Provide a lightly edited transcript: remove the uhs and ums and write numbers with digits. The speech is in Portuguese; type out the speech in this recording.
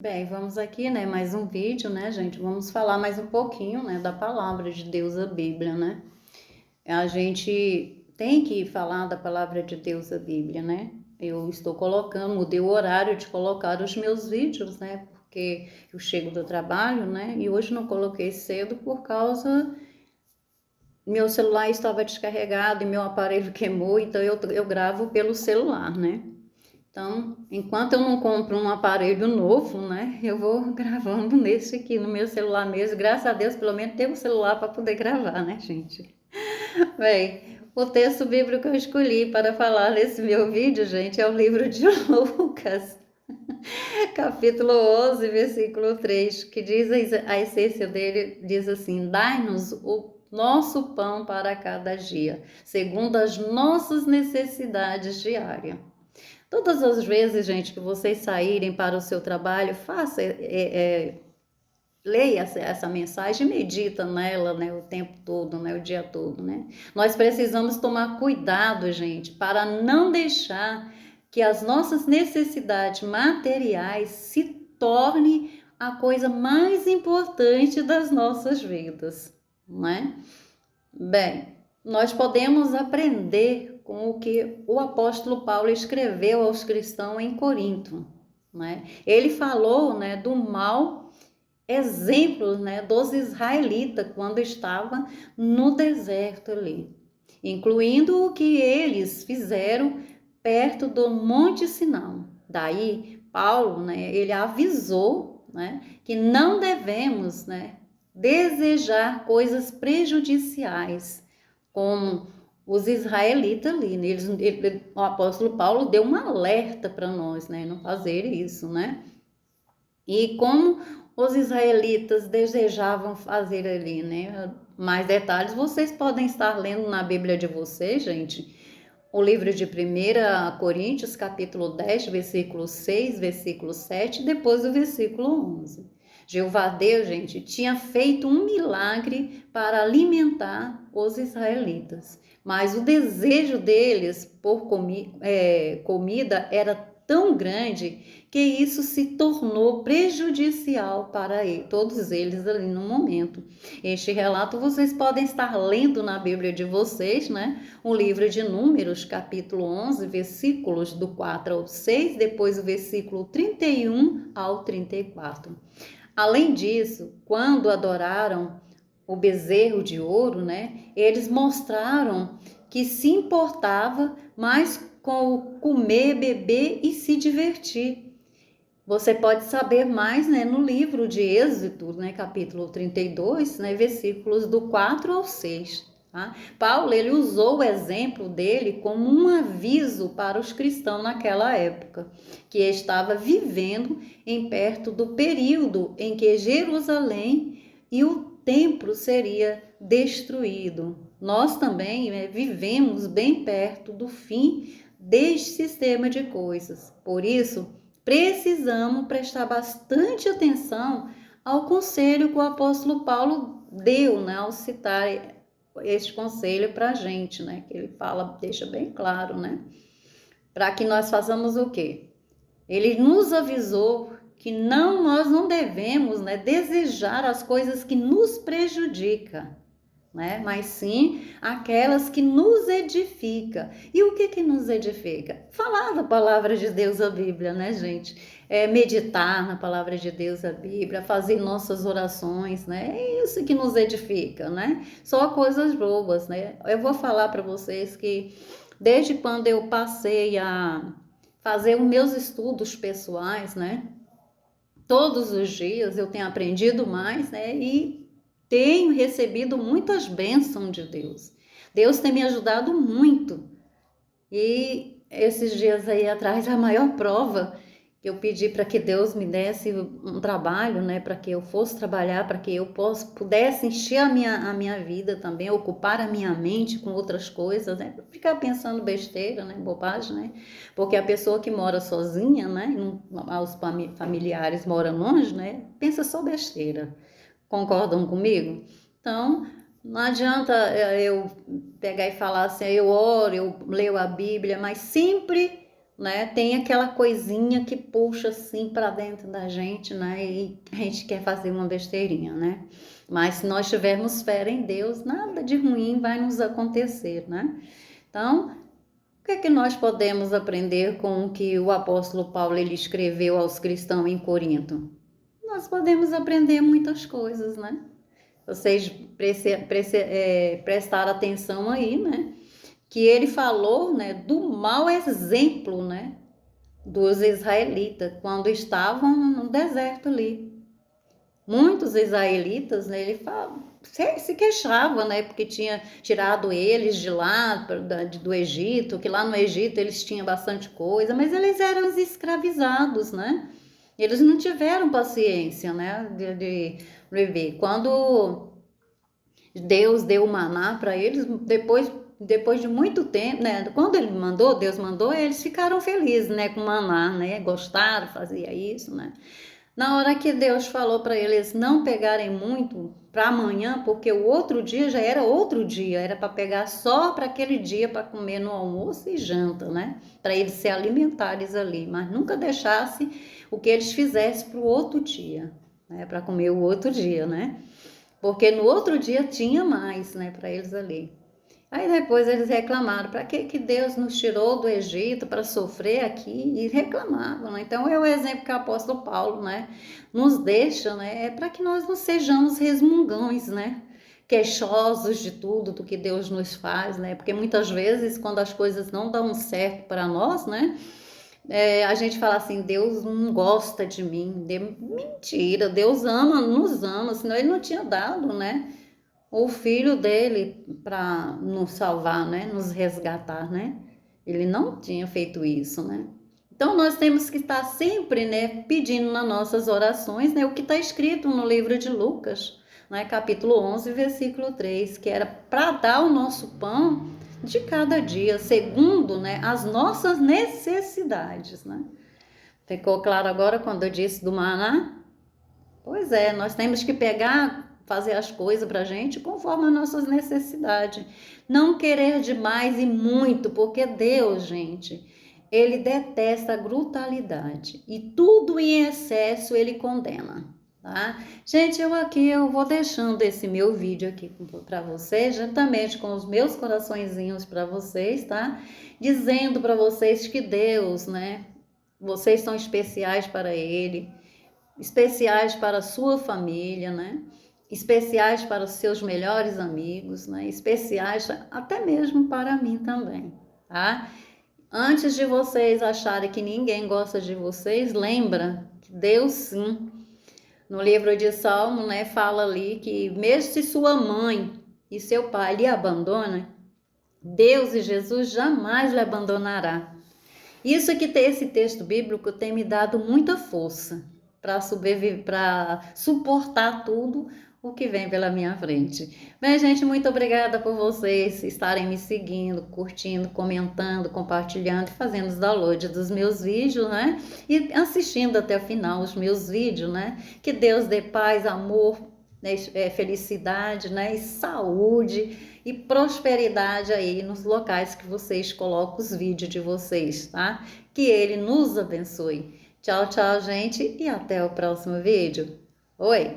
Bem, vamos aqui, né, mais um vídeo, né, gente? Vamos falar mais um pouquinho, né, da palavra de Deus, a Bíblia, né? A gente tem que falar da palavra de Deus, a Bíblia, né? Eu estou colocando, mudei o horário de colocar os meus vídeos, né? Porque eu chego do trabalho, né? E hoje não coloquei cedo por causa meu celular estava descarregado e meu aparelho queimou, então eu gravo pelo celular, né? Então, enquanto eu não compro um aparelho novo, né, eu vou gravando nesse aqui, no meu celular mesmo. Graças a Deus, pelo menos tenho um celular para poder gravar, né, gente? Bem, o texto bíblico que eu escolhi para falar nesse meu vídeo, gente, é o livro de Lucas, capítulo 11, versículo 3, que diz a essência dele, diz assim: dai-nos o nosso pão para cada dia, segundo as nossas necessidades diárias. Todas as vezes, gente, que vocês saírem para o seu trabalho, leia essa mensagem e medita nela, né, o tempo todo, né, o dia todo, né? Nós precisamos tomar cuidado, gente, para não deixar que as nossas necessidades materiais se tornem a coisa mais importante das nossas vidas, né? Bem, nós podemos aprender com o que o apóstolo Paulo escreveu aos cristãos em Corinto, né? Ele falou, né, do mau exemplo, né, dos israelitas quando estava no deserto ali, incluindo o que eles fizeram perto do Monte Sinai. Daí, Paulo, né, ele avisou, né, que não devemos, né, desejar coisas prejudiciais, como os israelitas ali, né? O apóstolo Paulo deu um alerta para nós, né, não fazer isso, né? E como os israelitas desejavam fazer ali, né? Mais detalhes vocês podem estar lendo na Bíblia de vocês, gente. O livro de 1 Coríntios, capítulo 10, versículo 6, versículo 7, depois o versículo 11. Jeová Deus, gente, tinha feito um milagre para alimentar os israelitas, mas o desejo deles por comida era tão grande que isso se tornou prejudicial para todos eles ali no momento. Este relato vocês podem estar lendo na Bíblia de vocês, né? O livro de Números, capítulo 11, versículos do 4 ao 6, depois o versículo 31 ao 34. Além disso, quando adoraram o bezerro de ouro, né, eles mostraram que se importava mais com o comer, beber e se divertir. Você pode saber mais, né, no livro de Êxodo, né, capítulo 32, né, versículos do 4 ao 6. Tá? Paulo, ele usou o exemplo dele como um aviso para os cristãos naquela época, que estava vivendo em perto do período em que Jerusalém e o templo seria destruído. Nós também, né, vivemos bem perto do fim deste sistema de coisas. Por isso, precisamos prestar bastante atenção ao conselho que o apóstolo Paulo deu, né, ao citar este conselho para a gente, né, que ele fala, deixa bem claro, né, para que nós façamos o quê? Ele nos avisou que nós não devemos, né, desejar as coisas que nos prejudicam, né? Mas sim aquelas que nos edifica. E o que nos edifica? Falar da palavra de Deus, a Bíblia, né, gente? Meditar na palavra de Deus, a Bíblia, fazer nossas orações, né? É isso que nos edifica, né? Só coisas boas, né? Eu vou falar para vocês que desde quando eu passei a fazer os meus estudos pessoais, né? Todos os dias eu tenho aprendido mais, né? E tenho recebido muitas bênçãos de Deus. Deus tem me ajudado muito. E esses dias aí atrás, a maior prova que eu pedi para que Deus me desse um trabalho, né, para que eu fosse trabalhar, para que eu pudesse encher a minha vida também, ocupar a minha mente com outras coisas, né, ficar pensando besteira, né, bobagem, né, porque a pessoa que mora sozinha, né, os familiares moram longe, né, pensa só besteira. Concordam comigo? Então, não adianta eu pegar e falar assim, eu oro, eu leio a Bíblia, mas sempre né, tem aquela coisinha que puxa assim para dentro da gente, né, e a gente quer fazer uma besteirinha, né? Mas se nós tivermos fé em Deus, nada de ruim vai nos acontecer, né? Então, o que é que nós podemos aprender com o que o apóstolo Paulo ele escreveu aos cristãos em Corinto? Nós podemos aprender muitas coisas, né? Vocês prestaram atenção aí, né? Que ele falou, né, do mau exemplo, né, dos israelitas quando estavam no deserto ali. Muitos israelitas, né, ele fala, se queixava, né, porque tinha tirado eles de lá, do Egito, que lá no Egito eles tinham bastante coisa, mas eles eram escravizados, né? Eles não tiveram paciência, né, de viver. Quando Deus deu o maná para eles, depois de muito tempo, né? Quando Deus mandou, eles ficaram felizes, né, com o maná, né? Gostaram, fazia isso, né? Na hora que Deus falou para eles não pegarem muito para amanhã, porque o outro dia já era outro dia, era para pegar só para aquele dia para comer no almoço e janta, né? Para eles se alimentares ali, mas nunca deixasse o que eles fizessem para o outro dia, né? Para comer o outro dia, né? Porque no outro dia tinha mais, né, para eles ali. Aí depois eles reclamaram, para que Deus nos tirou do Egito para sofrer aqui? E reclamavam, né? Então é o exemplo que o apóstolo Paulo, né, nos deixa, né, é para que nós não sejamos resmungões, né, queixosos de tudo, do que Deus nos faz, né, porque muitas vezes quando as coisas não dão certo para nós, né, a gente fala assim, Deus não gosta de mim. Mentira, Deus ama, nos ama, senão ele não tinha dado, né, o filho dele para nos salvar, né, nos resgatar, né? Ele não tinha feito isso, né? Então nós temos que estar sempre, né, pedindo nas nossas orações, né, o que está escrito no livro de Lucas, né, capítulo 11, versículo 3, que era para dar o nosso pão de cada dia, segundo, né, as nossas necessidades, né? Ficou claro agora quando eu disse do maná? Pois é, nós temos que fazer as coisas para a gente conforme as nossas necessidades. Não querer demais e muito, porque Deus, gente, ele detesta a brutalidade e tudo em excesso ele condena. Tá? Gente, eu vou deixando esse meu vídeo aqui para vocês, juntamente com os meus coraçõezinhos para vocês, tá? Dizendo para vocês que Deus, né? Vocês são especiais para Ele, especiais para a sua família, né? Especiais para os seus melhores amigos, né? Especiais até mesmo para mim também, tá? Antes de vocês acharem que ninguém gosta de vocês, lembra que Deus sim, no livro de Salmo, né, fala ali que mesmo se sua mãe e seu pai lhe abandonam, Deus e Jesus jamais lhe abandonará. Isso que esse texto bíblico tem me dado muita força para suportar tudo o que vem pela minha frente. Bem, gente, muito obrigada por vocês estarem me seguindo, curtindo, comentando, compartilhando e fazendo os downloads dos meus vídeos, né? E assistindo até o final os meus vídeos, né? Que Deus dê paz, amor, né? Felicidade, né? E saúde e prosperidade aí nos locais que vocês colocam os vídeos de vocês, tá? Que Ele nos abençoe. Tchau, tchau, gente, e até o próximo vídeo. Oi!